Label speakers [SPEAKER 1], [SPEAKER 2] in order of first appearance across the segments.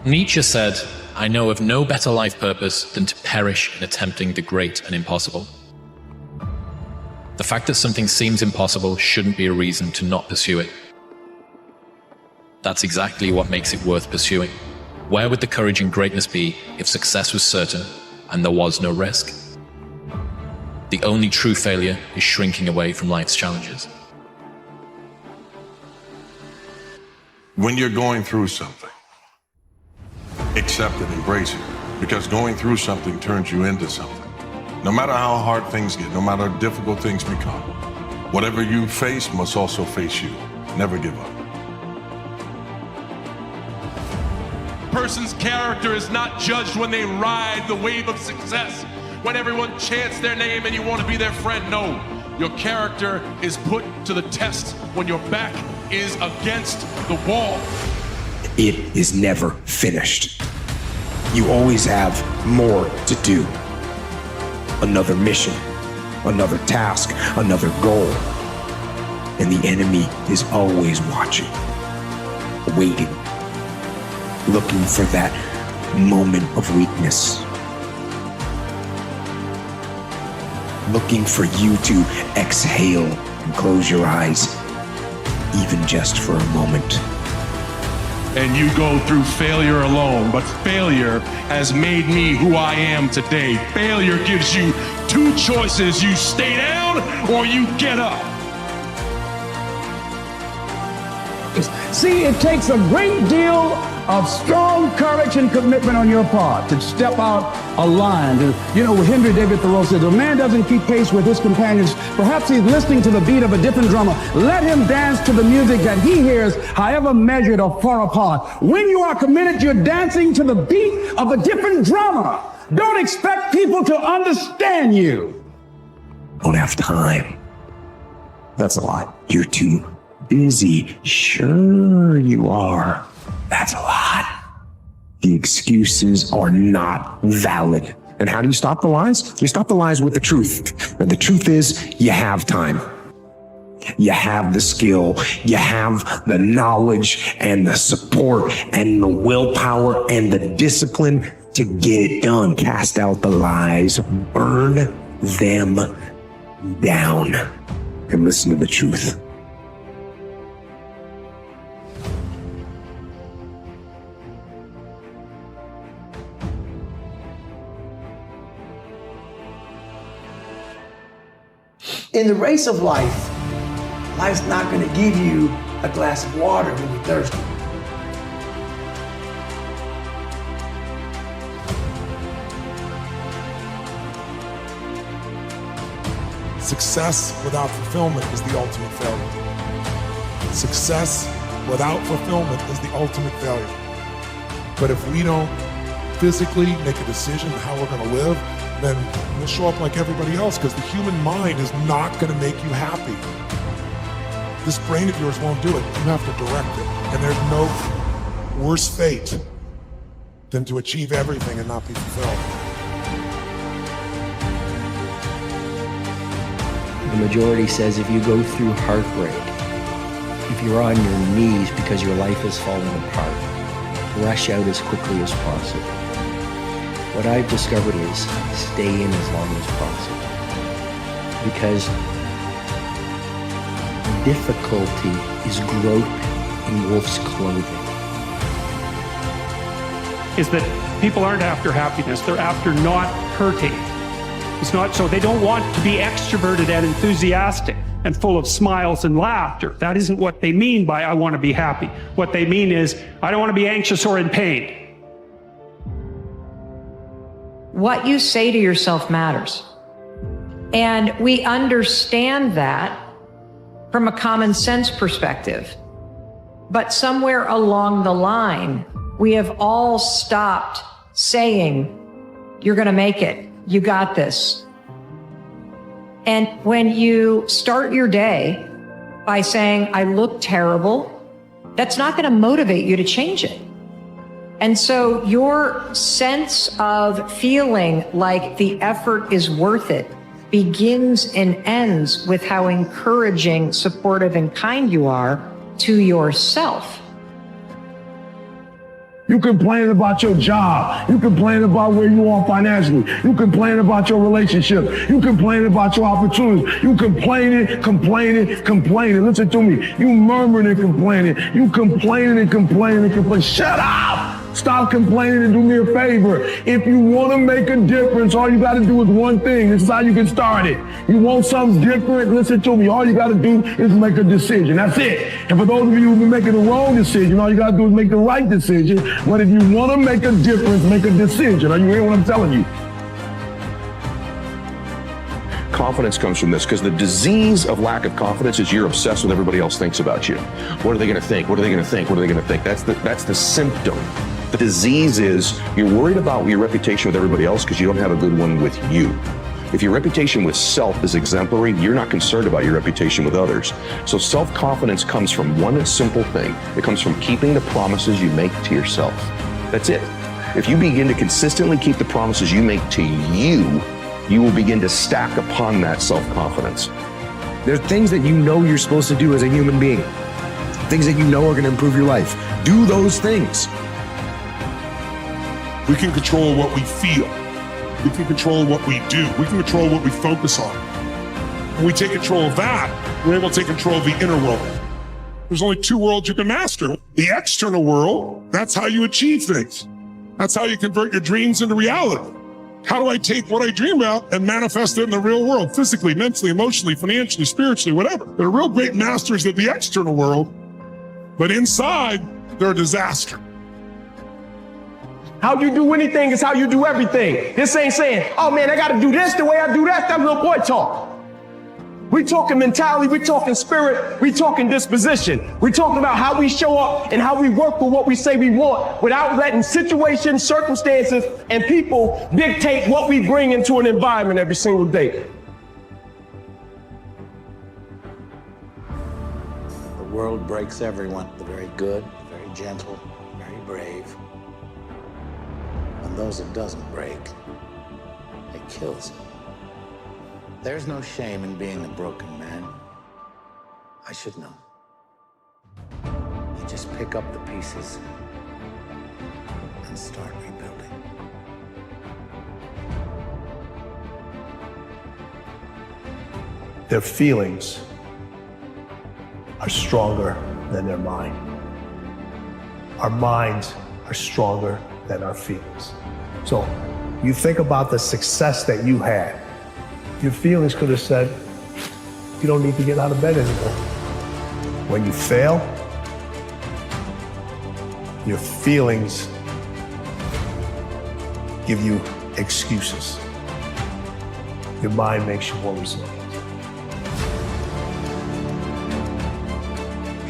[SPEAKER 1] Nietzsche said, "I know of no better life purpose than to perish in attempting the great and impossible." The fact that something seems impossible shouldn't be a reason to not pursue it. That's exactly what makes it worth pursuing. Where would the courage and greatness be if success was certain and there was no risk? The only true failure is shrinking away from life's challenges.
[SPEAKER 2] When you're going through something, accept it, embrace it, because going through something turns you into something. No matter how hard things get, no matter how difficult things become, whatever you face must also face you. Never give up.
[SPEAKER 3] A person's character is not judged when they ride the wave of success, when everyone chants their name and you want to be their friend. No, your character is put to the test when your back is against the wall.
[SPEAKER 4] It is never finished. You always have more to do. Another mission, another task, another goal. And the enemy is always watching, waiting, looking for that moment of weakness. Looking for you to exhale and close your eyes, even just for a moment.
[SPEAKER 3] And you go through failure alone, but failure has made me who I am today. Failure gives you two choices: you stay down or you get up.
[SPEAKER 5] See, it takes a great deal of strong courage and commitment on your part to step out a line. You know, Henry David Thoreau says, "A man doesn't keep pace with his companions. Perhaps he's listening to the beat of a different drummer. Let him dance to the music that he hears, however measured or far apart." When you are committed, you're dancing to the beat of a different drummer. Don't expect people to understand you.
[SPEAKER 4] Don't have time. That's a lot. You're too busy. Sure you are. That's a lot. The excuses are not valid. And how do you stop the lies? You stop the lies with the truth. And the truth is, you have time. You have the skill. You have the knowledge and the support and the willpower and the discipline to get it done. Cast out the lies. Burn them down. And listen to the truth.
[SPEAKER 6] In the race of life, life's not going to give you a glass of water when you're thirsty.
[SPEAKER 7] Success without fulfillment is the ultimate failure. Success without fulfillment is the ultimate failure. But if we don't physically make a decision how we're going to live, then we'll show up like everybody else, because the human mind is not going to make you happy. This brain of yours won't do it. You have to direct it. And there's no worse fate than to achieve everything and not be fulfilled.
[SPEAKER 8] The majority says if you go through heartbreak, if you're on your knees because your life is falling apart, rush out as quickly as possible. What I've discovered is stay in as long as possible, because difficulty is growth in wolf's clothing.
[SPEAKER 9] Is that people aren't after happiness, they're after not hurting. It's not so they don't want to be extroverted and enthusiastic and full of smiles and laughter. That isn't what they mean by I want to be happy. What they mean is I don't want to be anxious or in pain.
[SPEAKER 10] What you say to yourself matters. And we understand that from a common sense perspective. But somewhere along the line, we have all stopped saying, you're going to make it. You got this. And when you start your day by saying, I look terrible, that's not going to motivate you to change it. And so your sense of feeling like the effort is worth it begins and ends with how encouraging, supportive, and kind you are to yourself.
[SPEAKER 5] You complain about your job. You complain about where you are financially. You complain about your relationship. You complain about your opportunities. You complaining. Listen to me. You murmuring and complaining. You complaining. Shut up. Stop complaining and do me a favor. If you want to make a difference, all you got to do is one thing. This is how you can start it. You want something different? Listen to me. All you got to do is make a decision. That's it. And for those of you who've been making the wrong decision, all you got to do is make the right decision. But if you want to make a difference, make a decision. Are you hearing what I'm telling you?
[SPEAKER 4] Confidence comes from this, because the disease of lack of confidence is you're obsessed with everybody else thinks about you. What are they going to think? What are they going to think? What are they going to think? That's the symptom. The disease is you're worried about your reputation with everybody else because you don't have a good one with you. If your reputation with self is exemplary, you're not concerned about your reputation with others. So self-confidence comes from one simple thing. It comes from keeping the promises you make to yourself. That's it. If you begin to consistently keep the promises you make to you, you will begin to stack upon that self-confidence.
[SPEAKER 11] There are things that you know you're supposed to do as a human being. Things that you know are going to improve your life. Do those things.
[SPEAKER 7] We can control what we feel. We can control what we do. We can control what we focus on. When we take control of that, we're able to take control of the inner world. There's only two worlds you can master. The external world, that's how you achieve things. That's how you convert your dreams into reality. How do I take what I dream about and manifest it in the real world, physically, mentally, emotionally, financially, spiritually, whatever? They're real great masters of the external world, but inside, they're a disaster.
[SPEAKER 12] How you do anything is how you do everything. This ain't saying, oh man, I gotta do this the way I do that. That little boy talk. We talking mentality, we talking spirit, we talking disposition. We talking about how we show up and how we work for what we say we want without letting situations, circumstances, and people dictate what we bring into an environment every single day.
[SPEAKER 13] The world breaks everyone, the very good, the very gentle, very brave. And those it doesn't break, it kills them. There's no shame in being a broken man. I should know. You just pick up the pieces and start rebuilding.
[SPEAKER 14] Their feelings are stronger than their mind. Our minds are stronger than our feelings. So you think about the success that you had. Your feelings could have said, you don't need to get out of bed anymore. When you fail, your feelings give you excuses. Your mind makes you more resilient.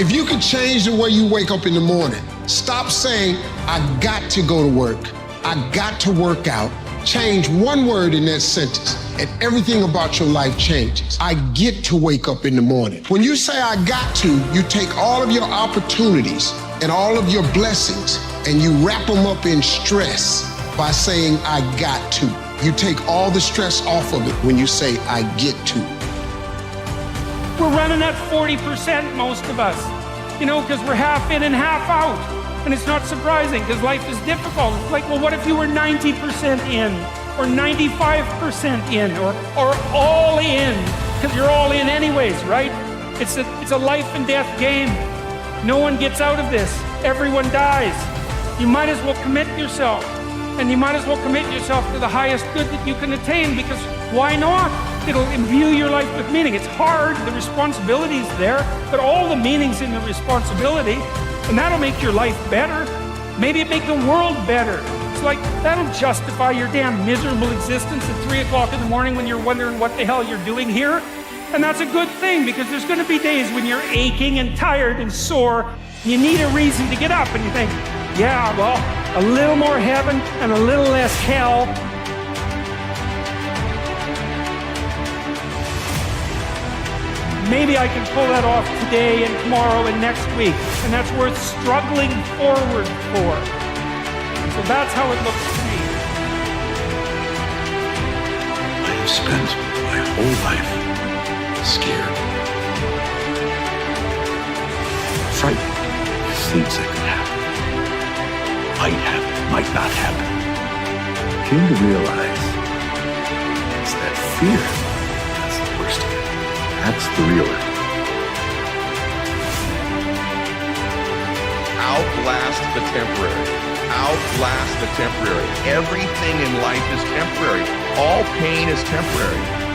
[SPEAKER 15] If you could change the way you wake up in the morning, stop saying, I got to go to work, I got to work out. Change one word in that sentence and everything about your life changes. I get to wake up in the morning. When you say I got to, you take all of your opportunities and all of your blessings and you wrap them up in stress by saying I got to. You take all the stress off of it when you say I get to.
[SPEAKER 9] We're running at 40%, most of us, because we're half in and half out. And it's not surprising because life is difficult. It's like, well, what if you were 90% in or 95% in or all in? Because you're all in anyways, right? It's a life and death game. No one gets out of this. Everyone dies. You might as well commit yourself. And you might as well commit yourself to the highest good that you can attain, because why not? It'll imbue your life with meaning. It's hard, the responsibility's there, but all the meaning's in the responsibility. And that'll make your life better. Maybe it make the world better. It's like, that'll justify your damn miserable existence at 3 o'clock in the morning when you're wondering what the hell you're doing here. And that's a good thing, because there's gonna be days when you're aching and tired and sore. You need a reason to get up, and you think, yeah, well, a little more heaven and a little less hell. Maybe I can pull that off today and tomorrow and next week, and that's worth struggling forward for. So that's how it looks to me.
[SPEAKER 4] I have spent my whole life scared, frightened of things that could happen. I might happen, might not happen. Came to realize is that fear, that's the worst of it. That's the real enemy.
[SPEAKER 3] Outlast the temporary. Outlast the temporary. Everything in life is temporary. All pain is temporary.